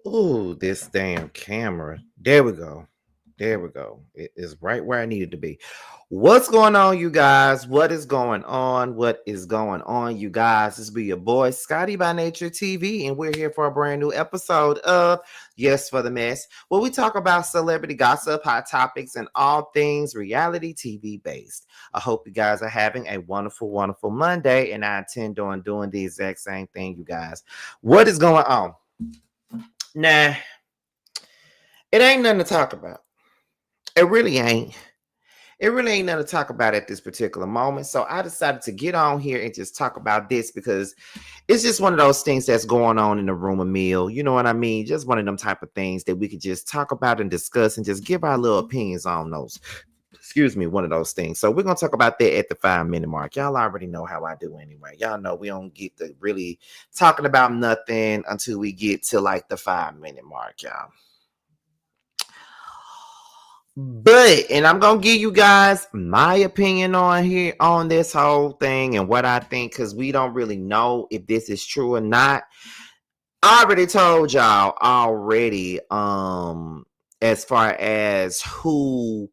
Oh, this damn camera. There we go. There we go. It is right where I needed to be. What's going on, you guys? What is going on? What is going on, you guys? This be your boy Scotty by Nature TV, and we're here for a brand new episode of Yes for the Mess, where we talk about celebrity gossip, hot topics, and all things reality TV based. I hope you guys are having a wonderful, wonderful Monday, and I intend on doing the exact same thing, you guys. What is going on? Nah, it ain't nothing to talk about. It really ain't. It really ain't nothing to talk about at this particular moment. So I decided to get on here and just talk about this because it's just one of those things that's going on in the rumor mill. You know what I mean? Just one of them type of things that we could just talk about and discuss and just give our little opinions on those. Excuse me, one of those things. So we're gonna talk about that at the 5 minute mark. Y'all already know how I do anyway. Y'all know we don't get to really talking about nothing until we get to like the 5 minute mark, y'all. But and I'm gonna give you guys my opinion on here on this whole thing and what I think, because we don't really know if this is true or not. I already told y'all already, as far as who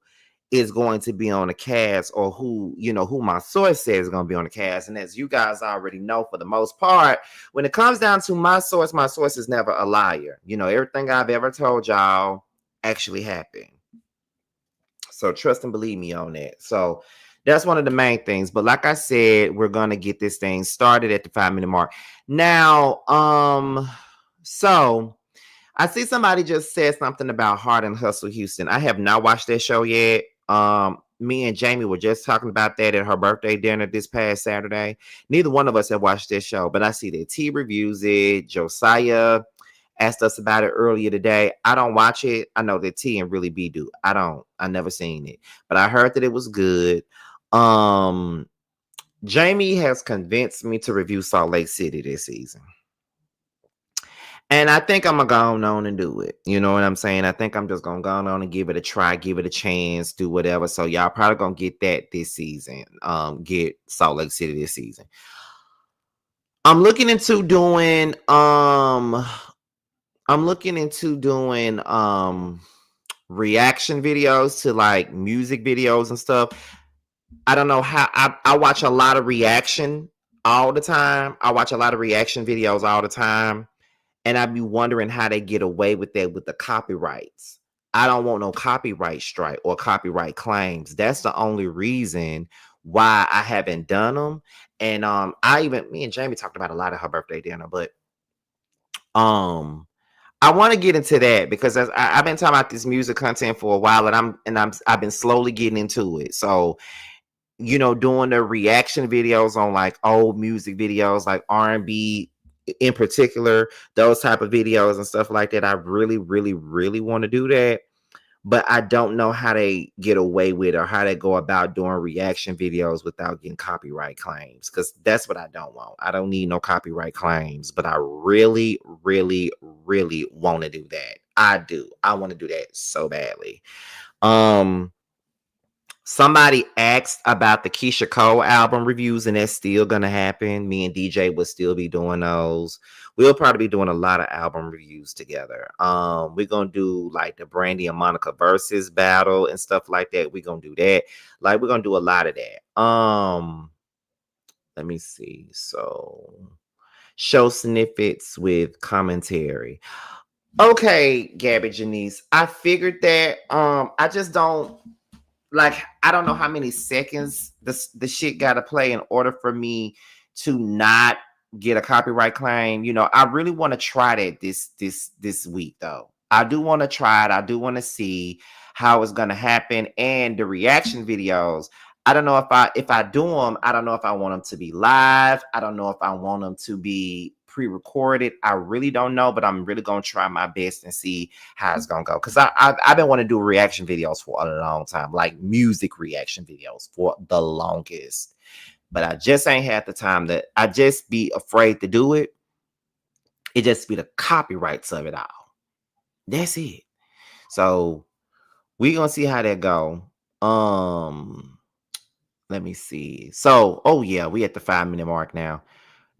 is going to be on the cast, or who, who my source says is going to be on the cast. And as you guys already know, for the most part, when it comes down to my source is never a liar. Everything I've ever told y'all actually happened. So trust and believe me on that. So that's one of the main things. But like I said, we're gonna get this thing started at the 5 minute mark. Now, so I see somebody just said something about Hard and Hustle Houston. I have not watched that show yet. Me and Jamie were just talking about that at her birthday dinner this past Saturday. Neither one of us have watched this show, but I see that T reviews it. Josiah asked us about it earlier today. I don't watch it. I know that T and really B do. I never seen it, but I heard that it was good. Jamie has convinced me to review Salt Lake City this season. And I think I'm gonna go on and do it. You know what I'm saying? I think I'm just gonna go on and give it a try, give it a chance, do whatever. So y'all probably gonna get that this season. Get Salt Lake City this season. I'm looking into doing reaction videos to like music videos and stuff. I don't know how I watch a lot of reaction all the time. I watch a lot of reaction videos all the time. And I'd be wondering how they get away with that with the copyrights. I don't want no copyright strike or copyright claims. That's the only reason why I haven't done them. And me and Jamie talked about a lot of her birthday dinner, but I want to get into that because I've been talking about this music content for a while, and I've been slowly getting into it. So, doing the reaction videos on like old music videos, like R&B in particular, those type of videos and stuff like that. I really, really, really want to do that, but I don't know how they get away with or how they go about doing reaction videos without getting copyright claims, because that's what I don't want. I don't need no copyright claims, but I really, really, really want to do that. I do. I want to do that so badly. Somebody asked about the Keisha Cole album reviews, and that's still gonna happen. Me and DJ will still be doing those. We'll probably be doing a lot of album reviews together. We're gonna do like the Brandy and Monica versus battle and stuff like that. We're gonna do that. Like, we're gonna do a lot of that. Let me see. So, show snippets with commentary. Okay, Gabby Janice. I figured that. I just don't. Like, I don't know how many seconds the shit gotta play in order for me to not get a copyright claim. I really want to try that this week though. I do want to try it. I do want to see how it's gonna happen. And the reaction videos, I don't know if I do them, I don't know if I want them to be live. I don't know if I want them to be pre-recorded. I really don't know, but I'm really gonna try my best and see how it's gonna go. Because I've been wanting to do reaction videos for a long time, like music reaction videos for the longest. But I just ain't had the time. That I just be afraid to do it. It just be the copyrights of it all. That's it. So we gonna see how that go. Let me see. So, oh yeah, we at the 5 minute mark now.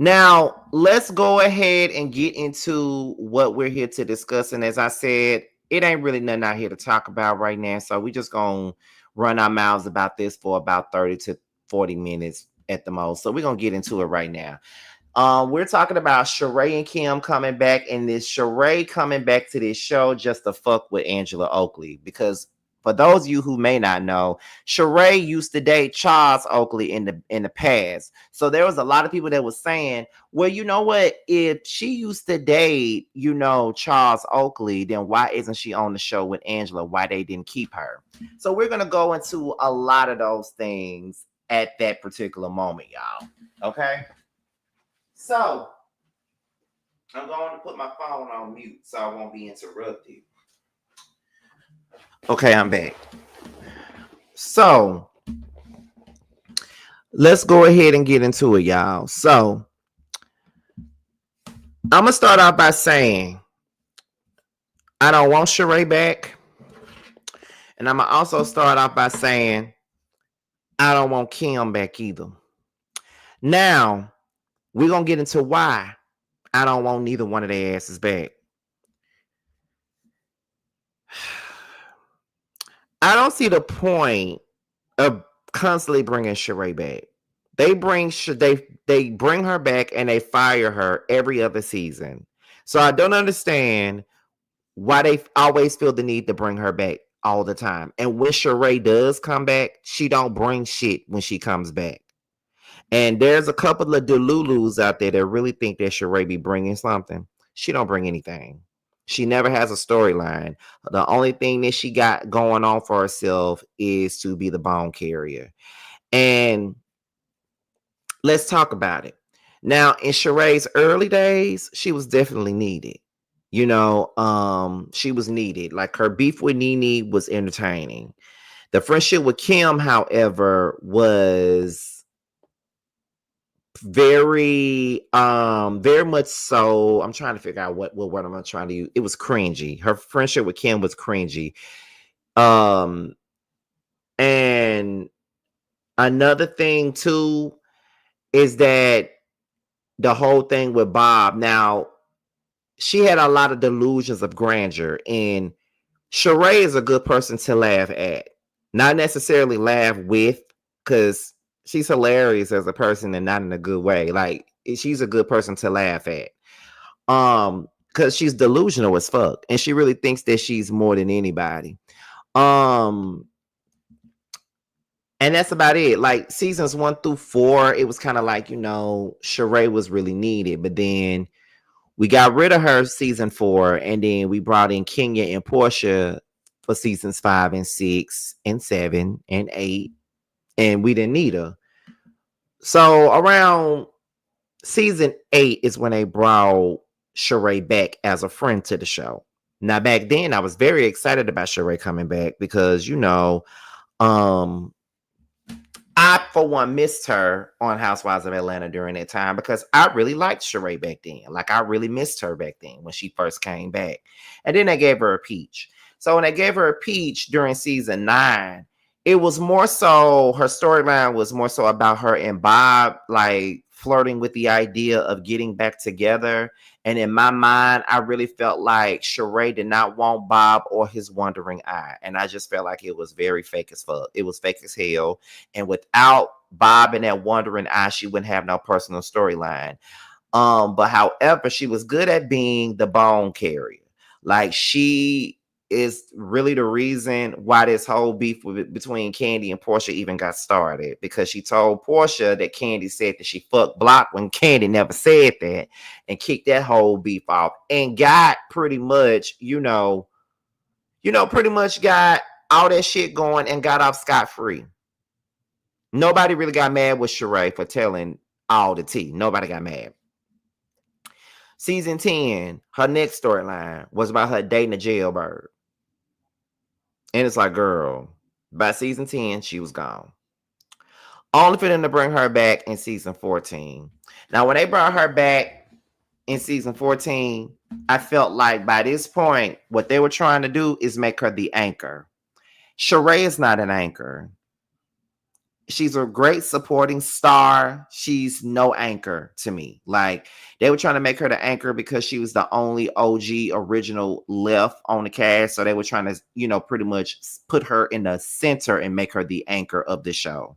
Now, let's go ahead and get into what we're here to discuss. And as I said, it ain't really nothing out here to talk about right now. So we just gonna run our mouths about this for about 30 to 40 minutes at the most. So we're gonna get into it right now. We're talking about Shereé and Kim coming back, and this Shereé coming back to this show just to fuck with Angela Oakley. Because for those of you who may not know, Shereé used to date Charles Oakley in the past. So there was a lot of people that was saying, well, you know what? If she used to date, Charles Oakley, then why isn't she on the show with Angela? Why they didn't keep her? So we're gonna go into a lot of those things at that particular moment, y'all. Okay. So, I'm going to put my phone on mute so I won't be interrupted. Okay, I'm back. So, let's go ahead and get into it, y'all. So, I'm going to start out by saying, I don't want Shereé back. And I'm going to also start out by saying, I don't want Kim back either. Now, we're going to get into why I don't want neither one of their asses back. I don't see the point of constantly bringing Shereé back. They bring her back and they fire her every other season. So I don't understand why they always feel the need to bring her back all the time. And when Shereé does come back, she don't bring shit when she comes back. And there's a couple of delulus out there that really think that Shereé be bringing something. She don't bring anything. She never has a storyline. The only thing that she got going on for herself is to be the bone carrier. And let's talk about it. Now, in Shereé's early days, she was definitely needed. She was needed. Like her beef with Nene was entertaining. The friendship with Kim, however, was very much so. I'm trying to figure out what word I'm trying to use. It was cringy. Her friendship with Kim was cringy. And another thing too is that the whole thing with Bob. Now, she had a lot of delusions of grandeur, and Shereé is a good person to laugh at, not necessarily laugh with, because she's hilarious as a person and not in a good way. Like, she's a good person to laugh at. Because she's delusional as fuck. And she really thinks that she's more than anybody. And that's about it. Like seasons 1 through 4, it was kind of like, Shereé was really needed. But then we got rid of her season 4, and then we brought in Kenya and Portia for seasons 5 and 6 and 7 and 8. And we didn't need her. So around season 8 is when they brought Shereé back as a friend to the show. Now, back then, I was very excited about Shereé coming back because, I, for one, missed her on Housewives of Atlanta during that time because I really liked Shereé back then. Like, I really missed her back then when she first came back. And then they gave her a peach. So when they gave her a peach during season 9, it was more so, her storyline was more so about her and Bob, like, flirting with the idea of getting back together. And in my mind, I really felt like Shereé did not want Bob or his wandering eye. And I just felt like it was very fake as fuck. It was fake as hell. And without Bob and that wandering eye, she wouldn't have no personal storyline. But however, she was good at being the bone carrier. Like, she is really the reason why this whole beef between Kandi and Portia even got started, because she told Portia that Kandi said that she fucked Block when Kandi never said that, and kicked that whole beef off and got pretty much, pretty much got all that shit going and got off scot-free. Nobody really got mad with Shereé for telling all the tea. Nobody got mad. Season 10, her next storyline was about her dating a jailbird. And it's like, girl, by season 10, she was gone. Only for them to bring her back in season 14. Now, when they brought her back in season 14, I felt like by this point, what they were trying to do is make her the anchor. Shereé is not an anchor. She's a great supporting star. She's no anchor to me. Like, they were trying to make her the anchor because she was the only OG original left on the cast. So they were trying to, pretty much put her in the center and make her the anchor of the show.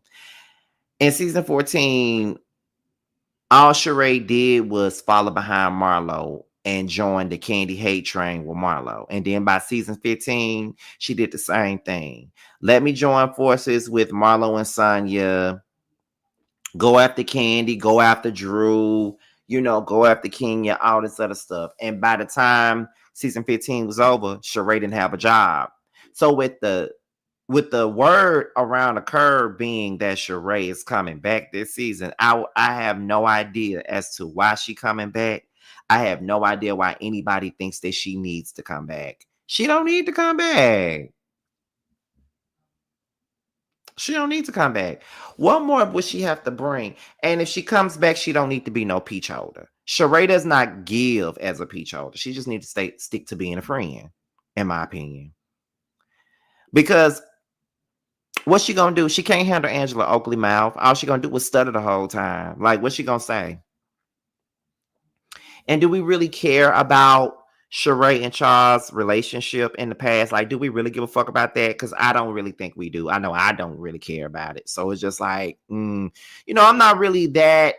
In season 14, all Shereé did was follow behind Marlo and join the Candy hate train with Marlo. And then by season 15, she did the same thing. Let me join forces with Marlo and Sonya. Go after Candy, go after Drew, go after Kenya, all this other stuff. And by the time season 15 was over, Shereé didn't have a job. So with the word around the curve being that Shereé is coming back this season, I have no idea as to why she coming back. I have no idea why anybody thinks that she needs to come back. She don't need to come back. She don't need to come back. What more would she have to bring? And if she comes back, she don't need to be no peach holder. Shereé does not give as a peach holder. She just needs to stick to being a friend, in my opinion. Because what's she gonna do? She can't handle Angela Oakley mouth. All she gonna do is stutter the whole time. Like, what's she gonna say? And do we really care about Shereé and Charles' relationship in the past? Like, do we really give a fuck about that? Because I don't really think we do. I know I don't really care about it. So it's just like, I'm not really that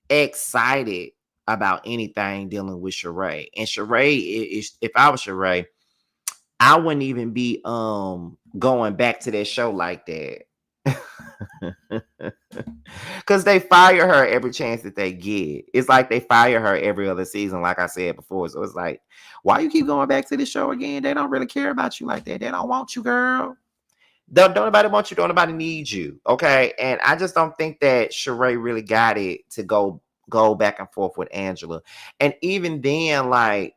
excited about anything dealing with Shereé. And Shereé, if I was Shereé, I wouldn't even be going back to that show like that. Because they fire her every chance that they get. It's like they fire her every other season, like I said before. So it's like, why you keep going back to the show again? They don't really care about you like that. They don't want you, girl. Don't nobody want you. Don't nobody need you. Okay. And I just don't think that Shereé really got it to go back and forth with Angela. And even then, like,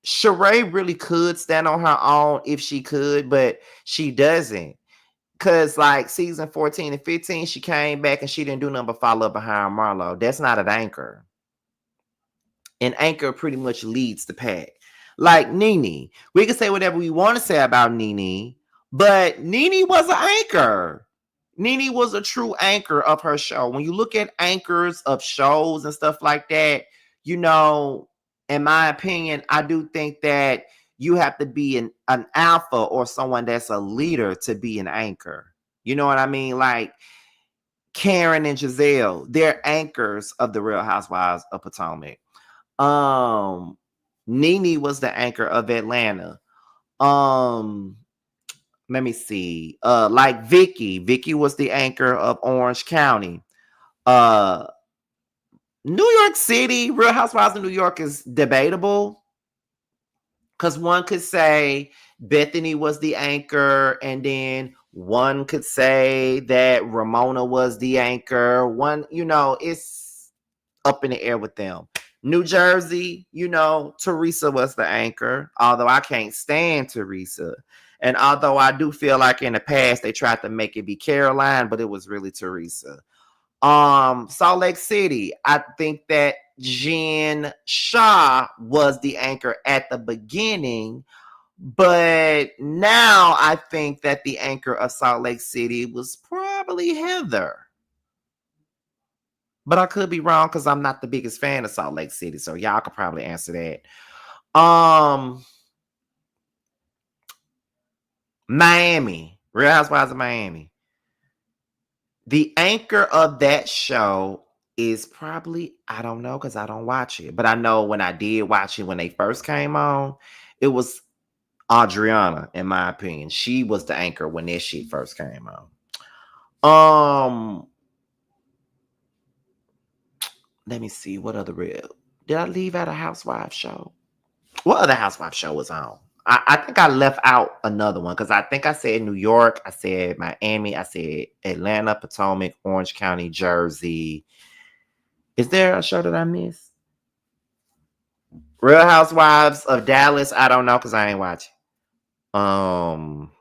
Shereé really could stand on her own if she could, but she doesn't. Because, like, season 14 and 15, she came back and she didn't do nothing but follow up behind Marlo. That's not an anchor. An anchor pretty much leads the pack. Like Nene. We can say whatever we want to say about Nene, but Nene was an anchor. Nene was a true anchor of her show. When you look at anchors of shows and stuff like that, in my opinion, I do think that you have to be an alpha or someone that's a leader to be an anchor. You know what I mean? Like Karen and Giselle, they're anchors of the Real Housewives of Potomac. Nene was the anchor of Atlanta. Let me see. Like Vicky was the anchor of Orange County. New York City, Real Housewives of New York is debatable. Because one could say Bethany was the anchor, and then one could say that Ramona was the anchor. One, it's up in the air with them. New Jersey, Teresa was the anchor, although I can't stand Teresa. And although I do feel like in the past they tried to make it be Caroline, but it was really Teresa. Salt Lake City, I think that Jen Shaw was the anchor at the beginning, but now I think that the anchor of Salt Lake City was probably Heather. But I could be wrong because I'm not the biggest fan of Salt Lake City, so y'all could probably answer that. Miami, Real Housewives of Miami. The anchor of that show is probably, I don't know because I don't watch it. But I know when I did watch it when they first came on, it was Adriana, in my opinion. She was the anchor when this shit first came on. Let me see. What other real? Did I leave out a housewife show? What other housewife show was on? I think I left out another one because I think I said New York, I said Miami, I said Atlanta, Potomac, Orange County, Jersey. Is there a show that I missed? Real Housewives of Dallas. I don't know because I ain't watching. I'm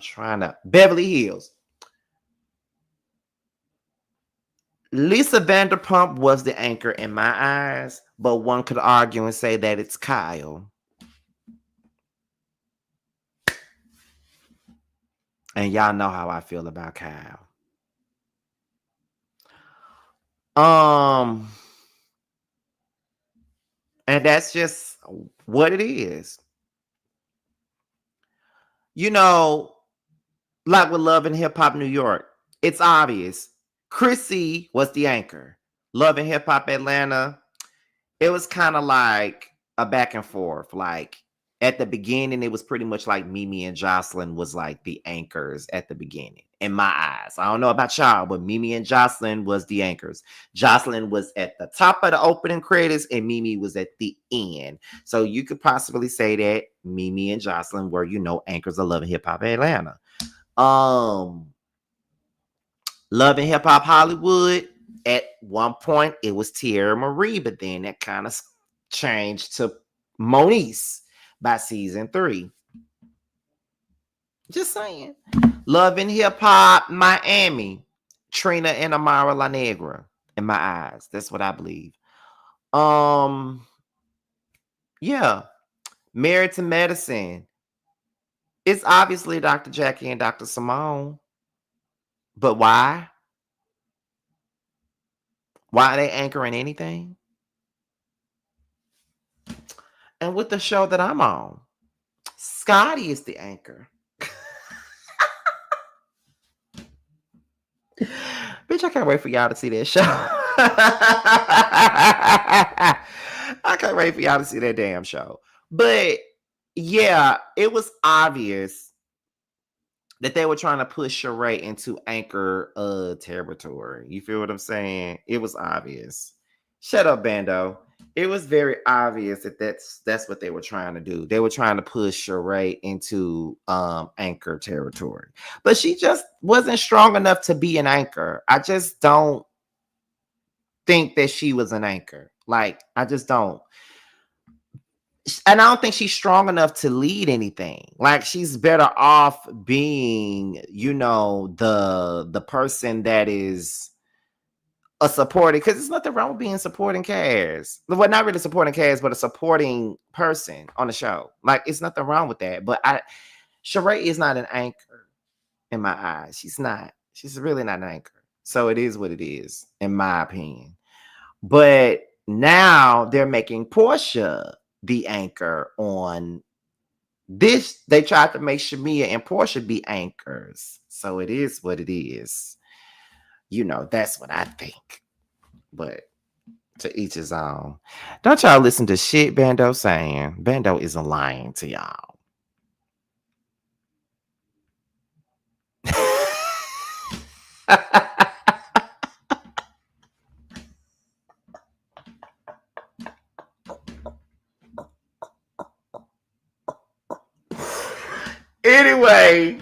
trying to. Beverly Hills. Lisa Vanderpump was the anchor in my eyes, but one could argue and say that it's Kyle. And y'all know how I feel about Kyle. Um, and that's just what it is. You know, like with Love and Hip Hop New York, it's obvious. Chrissy was the anchor. Love and Hip Hop Atlanta, it was kind of like a back and forth. Like at the beginning, it was pretty much like Mimi and Jocelyn was like the anchors at the beginning. In my eyes, I don't know about y'all, but Mimi and Jocelyn was the anchors. Jocelyn was at the top of the opening credits, and Mimi was at the end. So you could possibly say that Mimi and Jocelyn were, anchors of Love and Hip Hop Atlanta. Um, Love and Hip Hop Hollywood. At one point, it was Tierra Marie, but then that kind of changed to Moniece by season 3. Just saying. Love and Hip Hop Miami. Trina and Amara La Negra. In my eyes, that's what I believe. Yeah. Married to Medicine. It's obviously Dr. Jackie and Dr. Simone. But why? Why are they anchoring anything? And with the show that I'm on, Scotty is the anchor. Bitch, I can't wait for y'all to see that show. I can't wait for y'all to see that damn show. But yeah, it was obvious that they were trying to push Shereé into anchor territory. You feel what I'm saying? It was obvious. Shut up, Bando. It was very obvious that that's what they were trying to do. They were trying to push Shereé into anchor territory. But she just wasn't strong enough to be an anchor. I just don't think that she was an anchor. Like, I just don't. And I don't think she's strong enough to lead anything. Like, she's better off being, the person that is a supporting, because there's nothing wrong with being supporting cast. Well, not really supporting cast, but a supporting person on the show. Like, it's nothing wrong with that. But Shereé is not an anchor in my eyes. She's not. She's really not an anchor. So it is what it is, in my opinion. But now they're making Portia the anchor on this. They tried to make Shamia and Portia be anchors. So it is what it is. That's what I think. But to each his own. Don't y'all listen to shit Bando saying. Bando isn't lying to y'all. Anyway,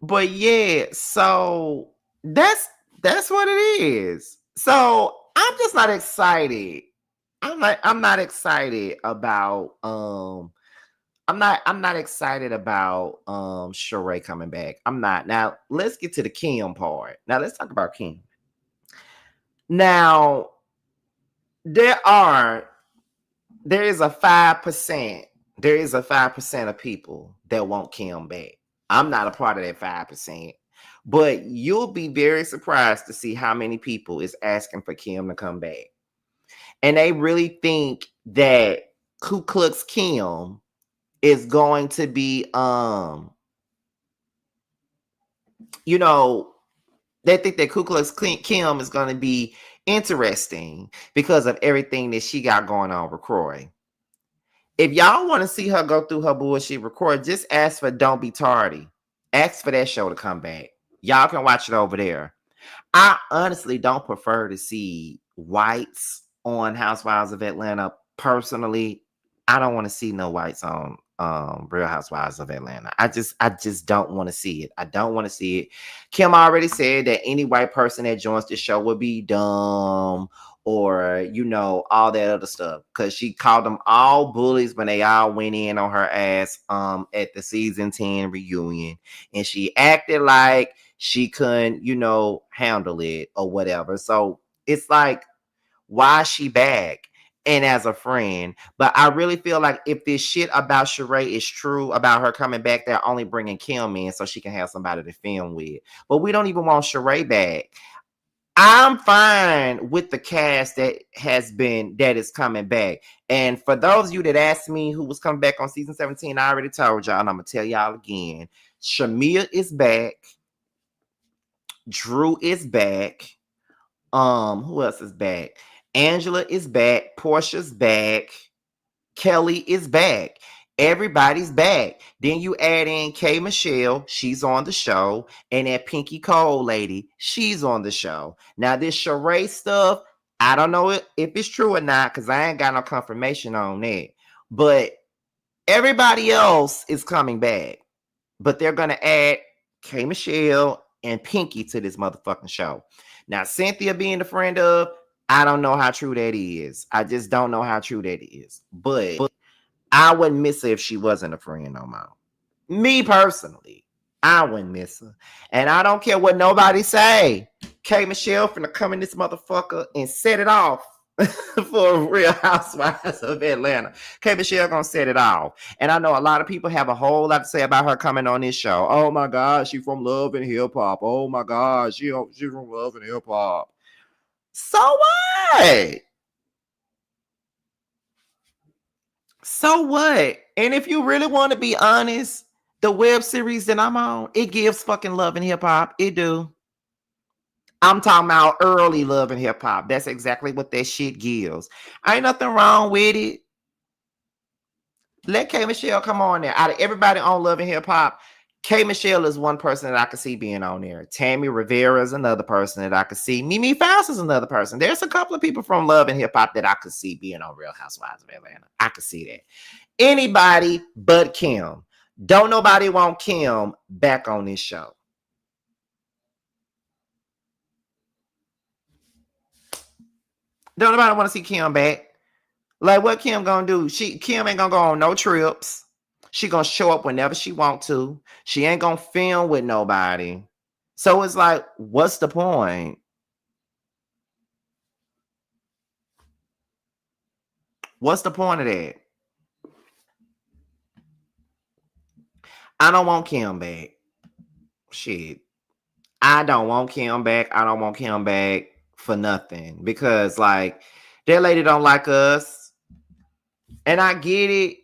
but yeah, so that's what it is. So I'm just not excited. I'm not excited about I'm not excited about Shereé coming back. I'm not. Now let's get to the Kim part. Now let's talk about Kim. Now there is a 5%. There is a 5% of people that want Kim back. I'm not a part of that 5%. But you'll be very surprised to see how many people is asking for Kim to come back. And they really think that Ku Klux Kim is going to be they think that Ku Klux Kim is going to be interesting because of everything that she got going on with Croy. If y'all want to see her go through her bullshit record, just ask for Don't Be Tardy. Ask for that show to come back. Y'all can watch it over there. I honestly don't prefer to see whites on Housewives of Atlanta. Personally, I don't want to see no whites on Real Housewives of Atlanta. I just don't want to see it. I don't want to see it. Kim already said that any white person that joins the show will be dumb or all that other stuff, because she called them all bullies when they all went in on her ass at the season 10 reunion, and she acted like she couldn't handle it or whatever. So it's like, why is she back? and as a friend. But I really feel like if this shit about Shereé is true, about her coming back, they're only bringing Kim in so she can have somebody to film with. But we don't even want Shereé back. I'm fine with the cast that is coming back. And for those of you that asked me who was coming back on season 17, I already told y'all, and I'm gonna tell y'all again. Shamia is back. Drew is back. Who else is back? Angela is back. Portia's back. Kelly is back. Everybody's back. Then you add in K. Michelle, she's on the show, and that Pinky Cole lady, she's on the show. Now this Shereé stuff, I don't know if it's true or not, because I ain't got no confirmation on that. But everybody else is coming back. But they're gonna add K. Michelle and Pinky to this motherfucking show. Now Cynthia being the friend of, I don't know how true that is. I just don't know how true that is. But I wouldn't miss her if she wasn't a friend no more. Me personally, I wouldn't miss her. And I don't care what nobody say. K. Michelle finna come in this motherfucker and set it off for Real Housewives of Atlanta. K. Michelle gonna set it off. And I know a lot of people have a whole lot to say about her coming on this show. Oh my God, she from Love and Hip Hop. Oh my God, she from Love and Hip Hop. So what? So what? And if you really want to be honest, the web series that I'm on, it gives fucking Love and Hip Hop. It do. I'm talking about early Love and Hip Hop. That's exactly what that shit gives. Ain't nothing wrong with it. Let K. Michelle come on there. Out of everybody on Love and Hip Hop, K. Michelle is one person that I could see being on there. Tammy Rivera is another person that I could see. Mimi Faust is another person. There's a couple of people from Love and Hip Hop that I could see being on Real Housewives of Atlanta. I could see that. Anybody but Kim. Don't nobody want Kim back on this show. Don't nobody want to see Kim back. Like, what Kim gonna do? Kim ain't gonna go on no trips. She gonna show up whenever she want to. She ain't gonna film with nobody. So it's like, what's the point? What's the point of that? I don't want Kim back. Shit. I don't want Kim back. I don't want Kim back for nothing. Because, like, that lady don't like us. And I get it.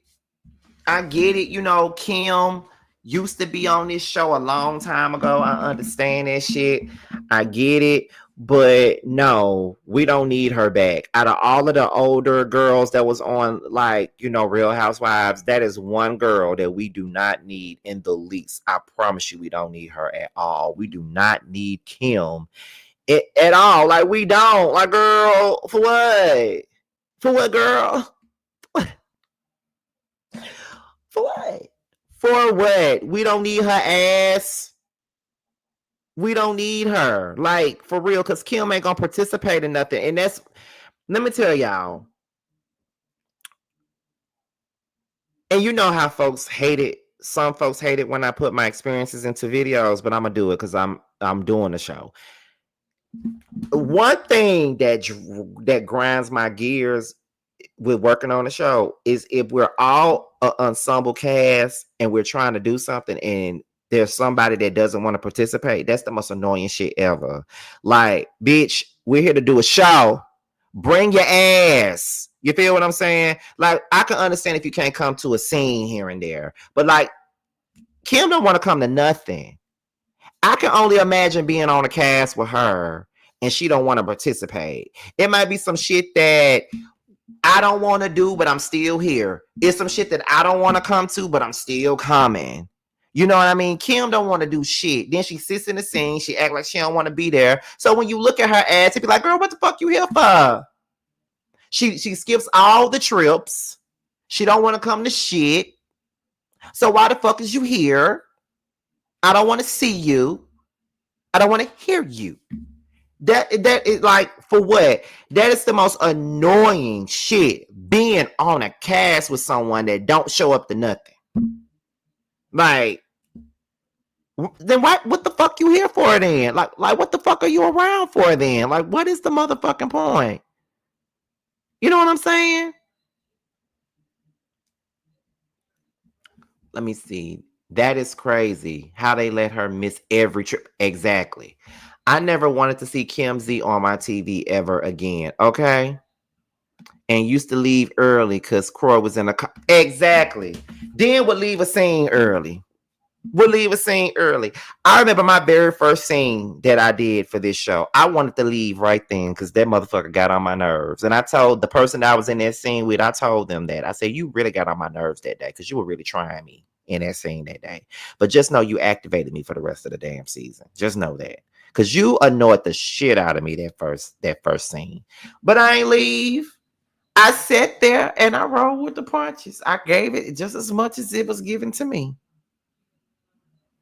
I get it. You know, Kim used to be on this show a long time ago. I understand that shit. I get it. But no, we don't need her back. Out of all of the older girls that was on, like, you know, Real Housewives, that is one girl that we do not need in the least. I promise you, we don't need her at all. We do not need Kim at all. Like, we don't. Like, girl, for what? For what, girl? For what? For what? We don't need her ass. We don't need her. Like, for real, because Kim ain't gonna participate in nothing. And that's, let me tell y'all. And you know how folks hate it. Some folks hate it when I put my experiences into videos, but I'm gonna do it because I'm doing the show. One thing that grinds my gears with working on the show is if we're all an ensemble cast and we're trying to do something and there's somebody that doesn't want to participate. That's the most annoying shit ever. Like, bitch, we're here to do a show. Bring your ass. You feel what I'm saying? Like, I can understand if you can't come to a scene here and there, but like, Kim don't want to come to nothing. I can only imagine being on a cast with her and she don't want to participate. It might be some shit that I don't want to do, but I'm still here. It's some shit that I don't want to come to, but I'm still coming. You know what I mean? Kim don't want to do shit. Then she sits in the scene. She act like she don't want to be there. So when you look at her ass, you be like, girl, what the fuck you here for? She skips all the trips. She don't want to come to shit. So why the fuck is you here? I don't want to see you. I don't want to hear you. That is like, for what? That is the most annoying shit. Being on a cast with someone that don't show up to nothing. Like, then what the fuck you here for then? Like what the fuck are you around for then? Like, what is the motherfucking point? You know what I'm saying? Let me see. That is crazy. How they let her miss every trip. Exactly. I never wanted to see Kim Z on my TV ever again. Okay. And used to leave early because Croy was in a car. Exactly. Then would leave a scene early. Would leave a scene early. I remember my very first scene that I did for this show. I wanted to leave right then because that motherfucker got on my nerves. And I told the person that I was in that scene with, I told them that. I said, you really got on my nerves that day because you were really trying me in that scene that day. But just know you activated me for the rest of the damn season. Just know that. Because you annoyed the shit out of me that first scene. But I ain't leave. I sat there and I rolled with the punches. I gave it just as much as it was given to me.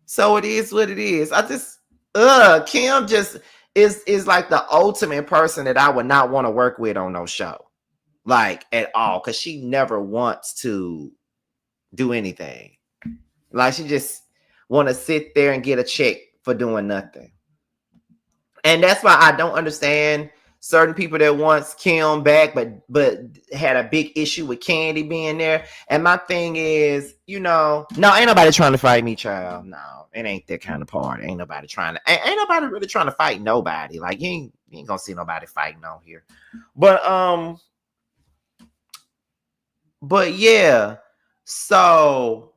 So it is what it is. I just Kim just is like the ultimate person that I would not want to work with on no show. Like at all. Cause she never wants to do anything. Like she just want to sit there and get a check for doing nothing. And that's why I don't understand certain people that wants Kim back, but had a big issue with Candy being there. And my thing is, no, ain't nobody trying to fight me, child. No, it ain't that kind of party. Ain't nobody ain't nobody really trying to fight nobody. Like you ain't gonna see nobody fighting on here. But yeah, so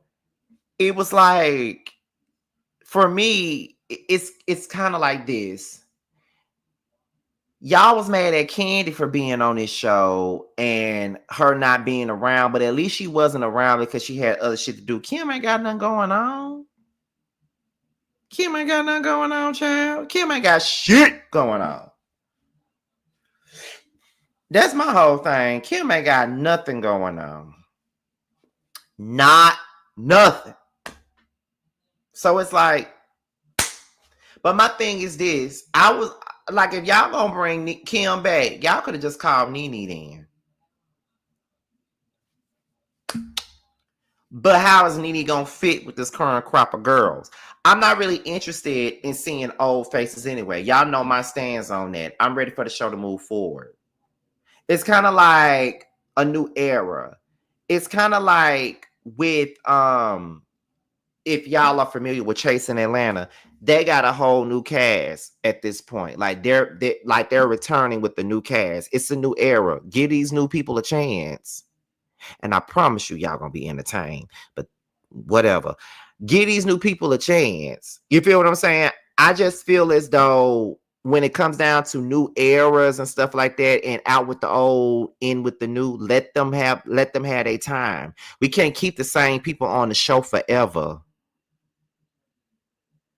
it was like for me, it's kind of like this. Y'all was mad at Candy for being on this show and her not being around, but at least she wasn't around because she had other shit to do. Kim ain't got nothing going on. Kim ain't got nothing going on, child. Kim ain't got shit going on. That's my whole thing. Kim ain't got nothing going on. Not nothing. So it's like, but my thing is this. I was like, if y'all gonna bring Kim back, y'all could have just called Nene then. But how is Nene gonna fit with this current crop of girls? I'm not really interested in seeing old faces anyway. Y'all know my stance on that. I'm ready for the show to move forward. It's kind of like a new era. It's kind of like with if y'all are familiar with Chasing Atlanta, they got a whole new cast at this point. Like they're returning with the new cast. It's a new era. Give these new people a chance. And I promise you, y'all gonna be entertained. But whatever. Give these new people a chance. You feel what I'm saying? I just feel as though when it comes down to new eras and stuff like that, and out with the old, in with the new, let them have their time. We can't keep the same people on the show forever.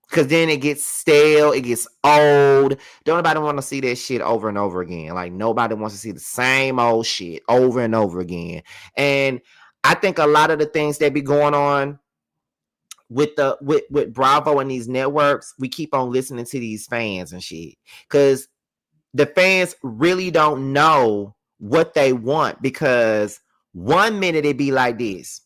Cause then it gets stale, it gets old. Don't nobody want to see that shit over and over again. Like nobody wants to see the same old shit over and over again. And I think a lot of the things that be going on with Bravo and these networks, we keep on listening to these fans and shit. Cause the fans really don't know what they want, because 1 minute it be like this.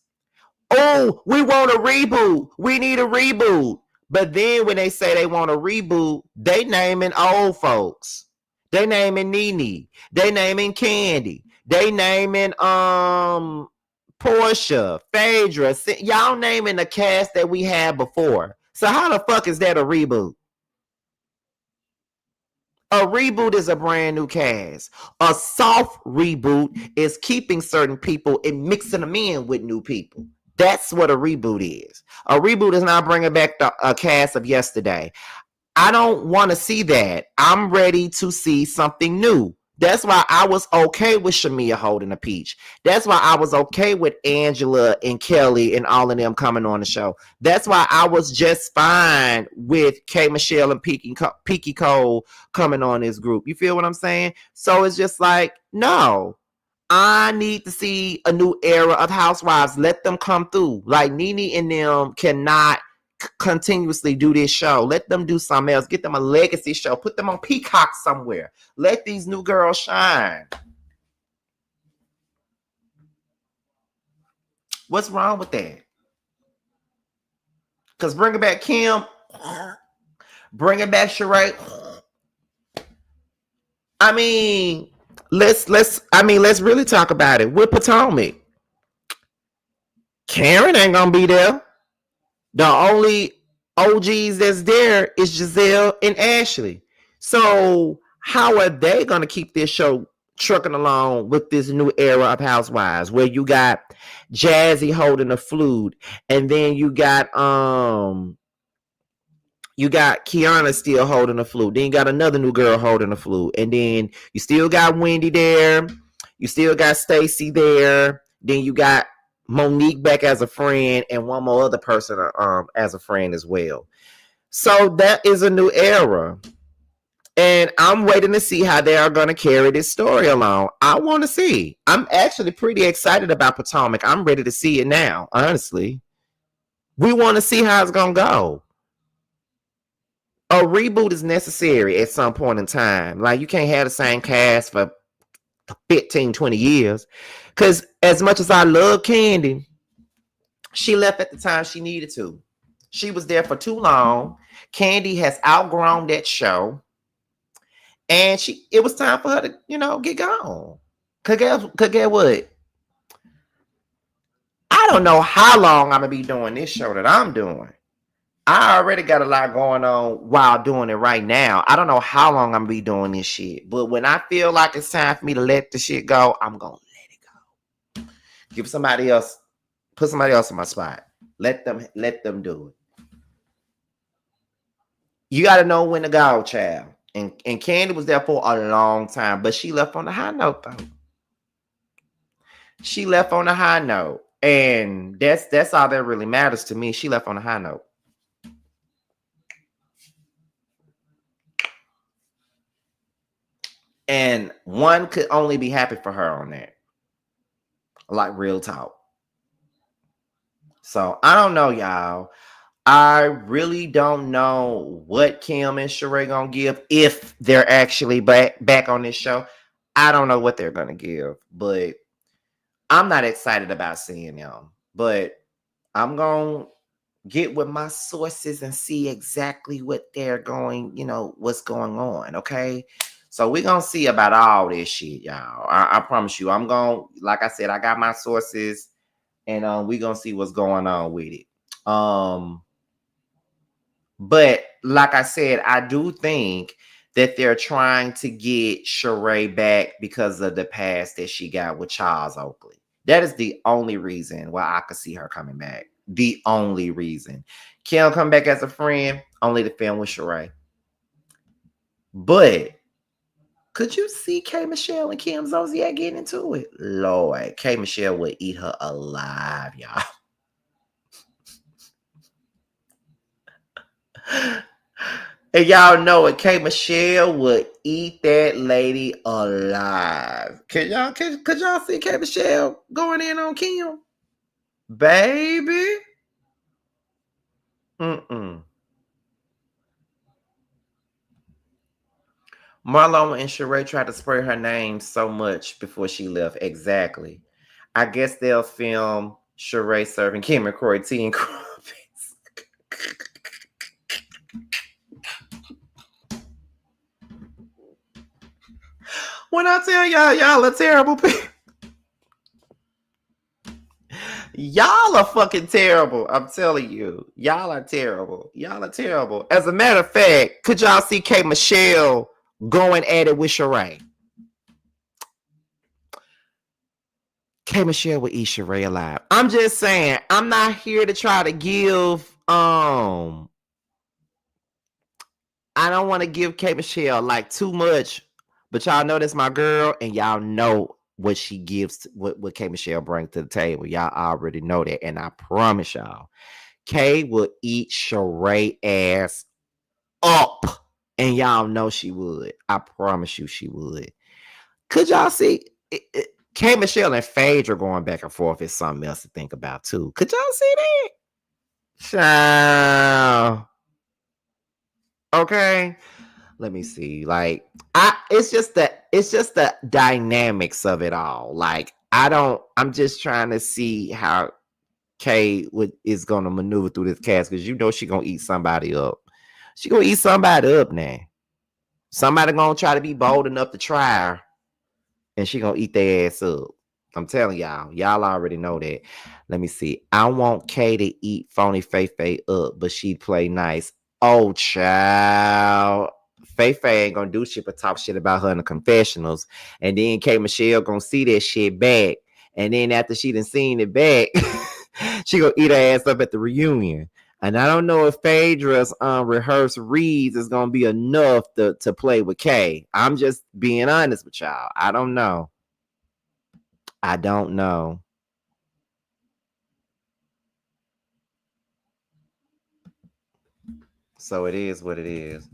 Oh, we want a reboot. We need a reboot. But then when they say they want a reboot, they naming old folks. They naming Nene. They naming Candy. They naming Portia, Phaedra. Y'all naming the cast that we had before. So how the fuck is that a reboot? A reboot is a brand new cast. A soft reboot is keeping certain people and mixing them in with new people. That's what a reboot is. A reboot is not bringing back a cast of yesterday. I don't want to see that. I'm ready to see something new. That's why I was okay with Shamia holding a peach. That's why I was okay with Angela and Kelly and all of them coming on the show. That's why I was just fine with K. Michelle and Peaky Cole coming on this group. You feel what I'm saying? So it's just like, no. I need to see a new era of housewives. Let them come through. Like Nene and them cannot continuously do this show. Let them do something else. Get them a legacy show. Put them on Peacock somewhere. Let these new girls shine. What's wrong with that? Because bringing back Kim, bringing back Shereé. I mean, let's really talk about it. With Potomac, Karen ain't gonna be there. The only OGs that's there is Giselle and Ashley. So how are they gonna keep this show trucking along with this new era of Housewives, where you got Jazzy holding the flute, and then you got Kiana still holding the flute. Then you got another new girl holding the flute. And then you still got Wendy there. You still got Stacy there. Then you got Monique back as a friend and one more other person as a friend as well. So that is a new era. And I'm waiting to see how they are going to carry this story along. I want to see. I'm actually pretty excited about Potomac. I'm ready to see it now, honestly. We want to see how it's going to go. A reboot is necessary at some point in time. Like, you can't have the same cast for 15, 20 years. Because as much as I love Candy, she left at the time she needed to. She was there for too long. Candy has outgrown that show. And it was time for her to, get gone. Cause get what? I don't know how long I'm going to be doing this show that I'm doing. I already got a lot going on while doing it right now. I don't know how long I'm going to be doing this shit. But when I feel like it's time for me to let the shit go, I'm going to let it go. Put somebody else in my spot. Let them do it. You got to know when to go, child. And Candy was there for a long time, but she left on the high note, though. She left on a high note. And that's all that really matters to me. She left on a high note. And one could only be happy for her on that. Like, real talk. So, I don't know, y'all. I really don't know what Kim and Shereé gonna give if they're actually back on this show. I don't know what they're gonna give, but I'm not excited about seeing them. But I'm gonna get with my sources and see exactly what they're going, what's going on. Okay. So we're gonna see about all this shit, y'all. I promise you. I'm gonna, like I said, I got my sources, and we're gonna see what's going on with it. But like I said, I do think that they're trying to get Shereé back because of the past that she got with Charles Oakley. That is the only reason why I could see her coming back. The only reason. Kim come back as a friend, only to film with Shereé. But could you see K. Michelle and Kim Zolciak getting into it? Lord, K. Michelle would eat her alive, y'all. And y'all know it, K. Michelle would eat that lady alive. Could y'all see K. Michelle going in on Kim? Baby. Marlon and Shereé tried to spray her name so much before she left. Exactly. I guess they'll film Shereé serving Kim and Croy tea and crumpets. When I tell y'all are terrible people. Y'all are fucking terrible. I'm telling you. Y'all are terrible. Y'all are terrible. As a matter of fact, could y'all see K. Michelle going at it with Shereé? K. Michelle would eat Shereé alive. I'm just saying, I'm not here to try to give I don't want to give K. Michelle like too much, but y'all know that's my girl, and y'all know what she gives, what K. Michelle brings to the table. Y'all already know that, and I promise y'all, K will eat Shereé ass up, and y'all know she would. I promise you she would. Could y'all see K. Michelle and Phaedra going back and forth is something else to think about too. Could y'all see that? Child. Okay. Let me see. Like, it's just the dynamics of it all. Like, I'm just trying to see how Kay is gonna maneuver through this cast, because she gonna eat somebody up. She gonna eat somebody up now. Somebody gonna try to be bold enough to try her. and she gonna eat their ass up. I'm telling y'all. Y'all already know that. Let me see. I want Kay to eat phony Faye up, but she play nice. Oh, child. Faye ain't gonna do shit but talk shit about her in the confessionals. And then K Michelle gonna see that shit back. And then after she done seen it back, she gonna eat her ass up at the reunion. And I don't know if Phaedra's rehearsed reads is gonna be enough to play with Kay. I'm just being honest with y'all. I don't know. I don't know. So it is what it is.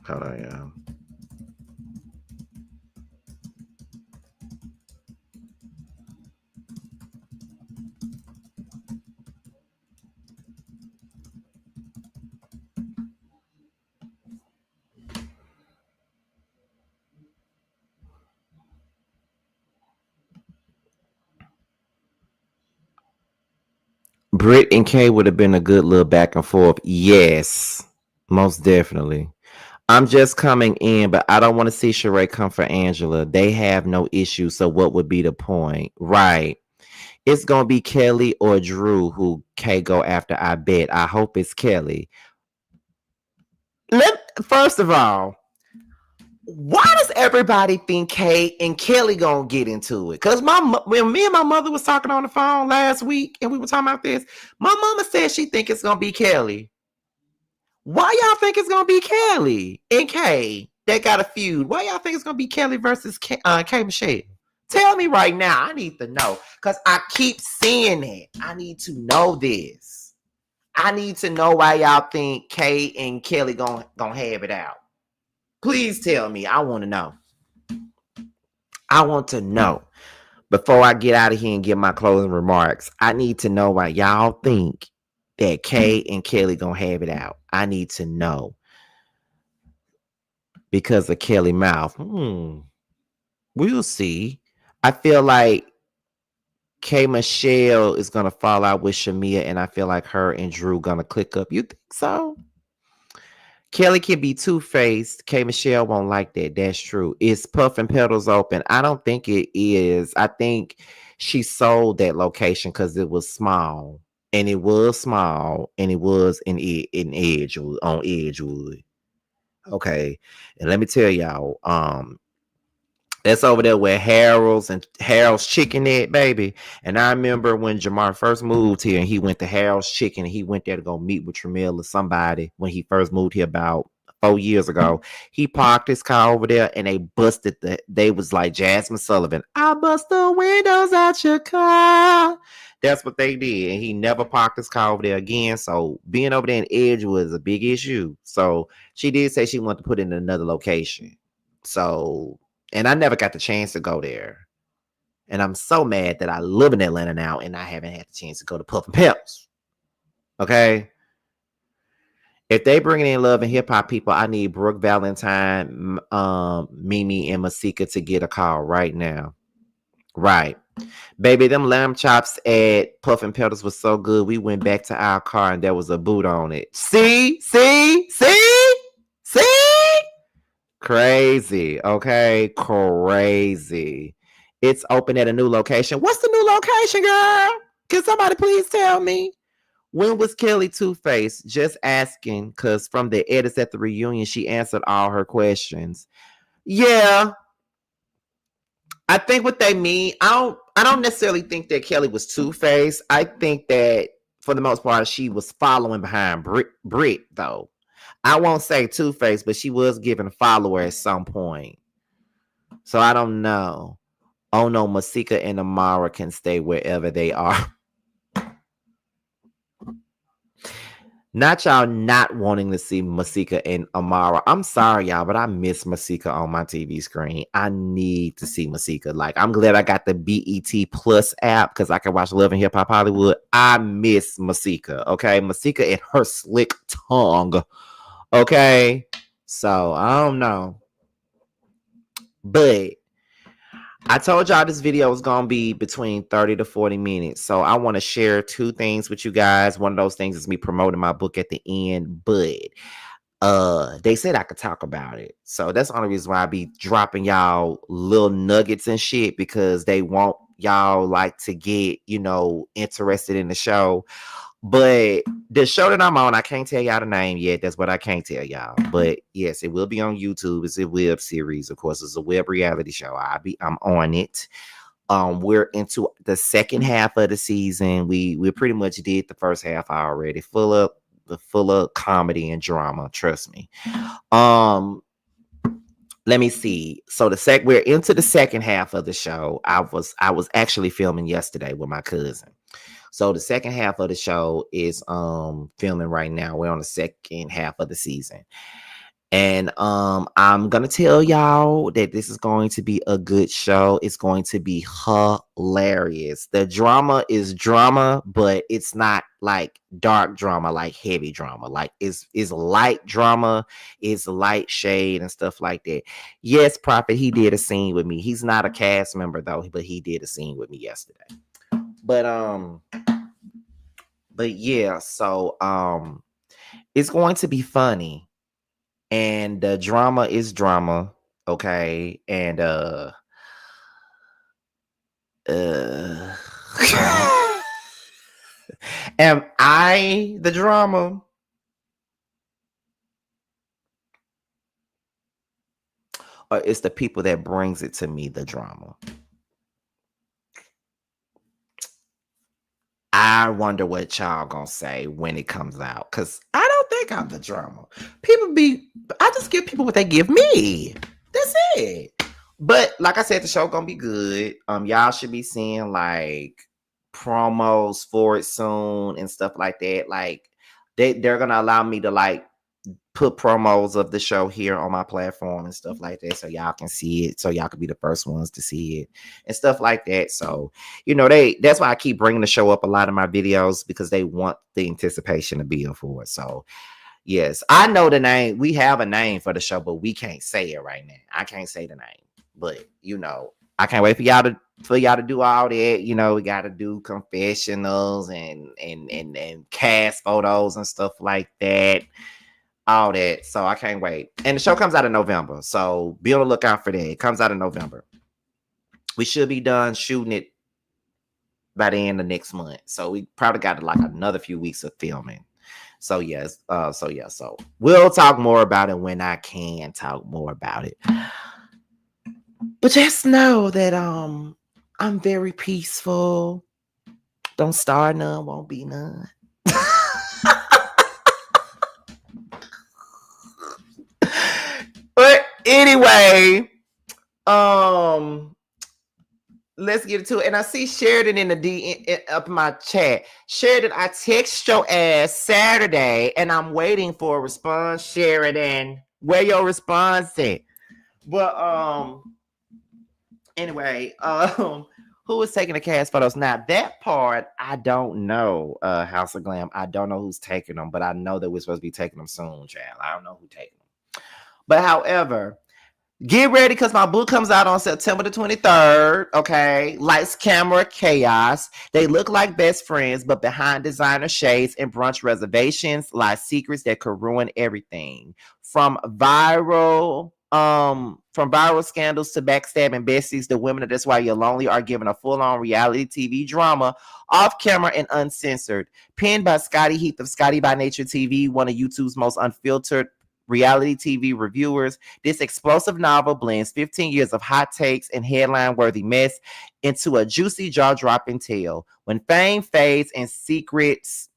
Hold on, y'all. Britt and Kay would have been a good little back and forth. Yes, most definitely. I'm just coming in, but I don't want to see Shereé come for Angela. They have no issue, so what would be the point? Right. It's going to be Kelly or Drew who Kay go after, I bet. I hope it's Kelly. First of all, why does everybody think Kay and Kelly gonna get into it? Because when me and my mother was talking on the phone last week and we were talking about this, my mama said she think it's gonna be Kelly. Why y'all think it's gonna be Kelly and Kay that got a feud? Why y'all think it's gonna be Kelly versus Kay Michelle? Tell me right now. I need to know because I keep seeing it. I need to know this. I need to know why y'all think Kay and Kelly gonna have it out. Please tell me. I want to know. I want to know. Before I get out of here and get my closing remarks, I need to know why y'all think that Kay and Kelly gonna have it out. I need to know. Because of Kelly mouth. We'll see. I feel like K Michelle is gonna fall out with Shamia, and I feel like her and Drew gonna click up. You think so? Kelly can be two-faced. K Michelle won't like that. That's true. Is Puff and Petals open? I don't think it is. I think she sold that location because it was small. And it was small. And it was in Edgewood, on Edgewood. Okay. And let me tell y'all, that's over there where Harold's Chicken at, baby. And I remember when Jamar first moved here and he went to Harold's Chicken and he went there to go meet with Tramiel or somebody when he first moved here about 4 years ago. He parked his car over there and they was like Jasmine Sullivan. I bust the windows out your car. That's what they did. And he never parked his car over there again. So being over there in Edgewood is a big issue. So she did say she wanted to put it in another location. So... And I never got the chance to go there. And I'm so mad that I live in Atlanta now and I haven't had the chance to go to Puff and Petals. Okay? If they bring in Love and Hip Hop people, I need Brooke Valentine, Mimi, and Masika to get a call right now. Right. Baby, them lamb chops at Puff and Petals was so good. We went back to our car and there was a boot on it. See? Crazy. Okay. Crazy. It's open at a new location. What's the new location, girl? Can somebody please tell me? When was Kelly Two-Face? Just asking, because from the edits at the reunion, she answered all her questions. Yeah. I think what they mean, I don't necessarily think that Kelly was Two-Face. I think that for the most part, she was following behind Brit, though. I won't say Two-Face, but she was given a follower at some point. So I don't know. Oh no, Masika and Amara can stay wherever they are. Not y'all not wanting to see Masika and Amara. I'm sorry, y'all, but I miss Masika on my TV screen. I need to see Masika. Like, I'm glad I got the BET Plus app because I can watch Love and Hip Hop Hollywood. I miss Masika. Okay, Masika and her slick tongue. Okay, so I don't know, but I told y'all this video was gonna be between 30 to 40 minutes. So I want to share two things with you guys. One of those things is me promoting my book at the end, but They said I could talk about it. So that's the only reason why I be dropping y'all little nuggets and shit, because they want y'all like to get, interested in the show. But the show that I'm on, I can't tell y'all the name yet. That's what I can't tell y'all. But yes, it will be on YouTube. It's a web series, of course. It's a web reality show. I'm on it. We're into the second half of the season. We pretty much did the first half already. Full of comedy and drama. Trust me. Let me see. So we're into the second half of the show. I was actually filming yesterday with my cousin. So the second half of the show is filming right now. We're on the second half of the season. And I'm gonna tell y'all that this is going to be a good show. It's going to be hilarious. The drama is drama, but it's not like dark drama, like heavy drama. Like it's light drama, it's light shade and stuff like that. Yes, Prophet, he did a scene with me. He's not a cast member though, but he did a scene with me yesterday. But yeah, so it's going to be funny. And the drama is drama, okay? And am I the drama? Or it's the people that brings it to me, the drama? I wonder what y'all gonna say when it comes out, because I don't think I'm the drama. I just give people what they give me. That's it. But like I said, the show gonna be good. Y'all should be seeing like promos for it soon and stuff like that. Like they're gonna allow me to like put promos of the show here on my platform and stuff like that, so y'all can see it, so y'all can be the first ones to see it and stuff like that. So that's why I keep bringing the show up a lot of my videos, because they want the anticipation to build for it. So yes, I know the name. We have a name for the show, but we can't say it right now. I can't say the name, but I can't wait for y'all to do all that. We got to do confessionals and cast photos and stuff like that. All that. So I can't wait. And the show comes out in November. So be on the lookout for that. It comes out in November. We should be done shooting it by the end of next month. So we probably got like another few weeks of filming. So yes. So we'll talk more about it when I can talk more about it. But just know that I'm very peaceful. Don't start none, won't be none. But anyway, let's get into it. And I see Sheridan in the D up in my chat. Sheridan, I text your ass Saturday, and I'm waiting for a response. Sheridan, where your response at? But anyway, who is taking the cast photos? Now that part I don't know. House of Glam, I don't know who's taking them, but I know that we're supposed to be taking them soon, child. I don't know who's taking them. But however, get ready, because my book comes out on September the 23rd. Okay. Lights, camera, chaos. They look like best friends, but behind designer shades and brunch reservations lie secrets that could ruin everything. From viral scandals to backstabbing besties, the women of That's Why You're Lonely are given a full-on reality TV drama, off camera and uncensored. Penned by Scotty Heath of Scotty by Nature TV, one of YouTube's most unfiltered reality TV reviewers. This explosive novel blends 15 years of hot takes and headline-worthy mess into a juicy, jaw-dropping tale. When fame fades and secrets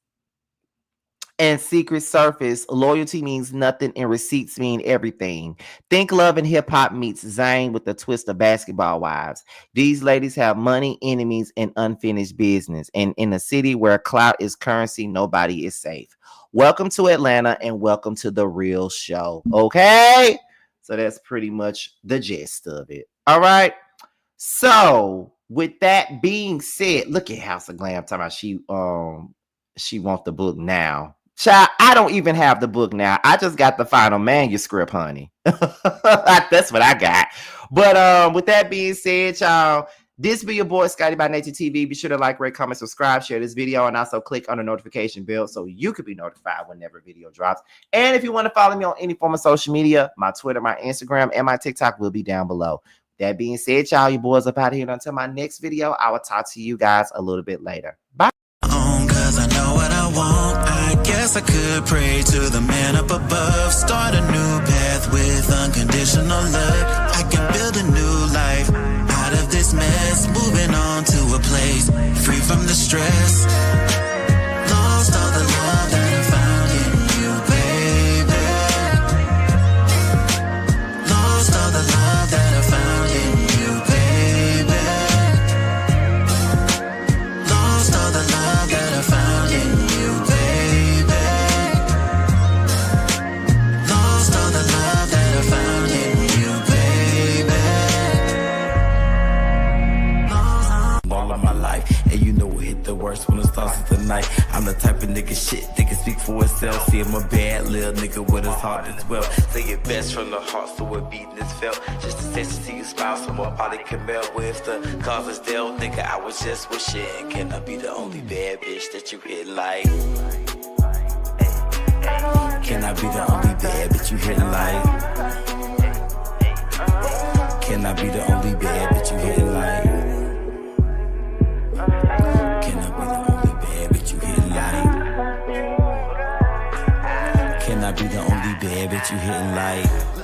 surface, loyalty means nothing and receipts mean everything. Think Love and Hip Hop meets Zayn with a twist of Basketball Wives. These ladies have money, enemies, and unfinished business. And in a city where clout is currency, nobody is safe. Welcome to Atlanta and welcome to The Real Show. Okay? So that's pretty much the gist of it. All right? So with that being said, look at House of Glam talking about she wants the book now. Child, I don't even have the book now. I just got the final manuscript, honey. That's what I got. But with that being said, y'all, This be your boy Scotty by Nature TV. Be sure to like, rate, comment, subscribe, share this video, and also click on the notification bell so you can be notified whenever a video drops. And if you want to follow me on any form of social media, my Twitter, my Instagram, and my TikTok will be down below. That being said, y'all, you boys up out of here. And until my next video, I will talk to you guys a little bit later. Bye. Cause I know what I want. I guess I could pray to the man up above. Start a new path with unconditional love. I can build a new life out of this mess. Moving on to a place free from the stress. Lost all the love that I found in you, baby. Lost all the love that I found in you, baby. Lost all the love that I found in you, baby. Lost all the love that I found in you, baby. All of my life, and you know it hit the worst when it starts with the night. I'm the type of nigga shit that can speak for itself. See, I'm a bad little nigga with his heart as well. Say it best from the heart, so it beating is felt. Just a sense to see you smile, someone probably can melt with the cause is dealt. Nigga, I was just wishing, can I be the only bad bitch that you hit like? Can I be the only bad bitch you hit like? Can I be the only bad bitch you hit like? Can I be the only bad bitch you hit like? Can I be the only bad bitch you hitting like?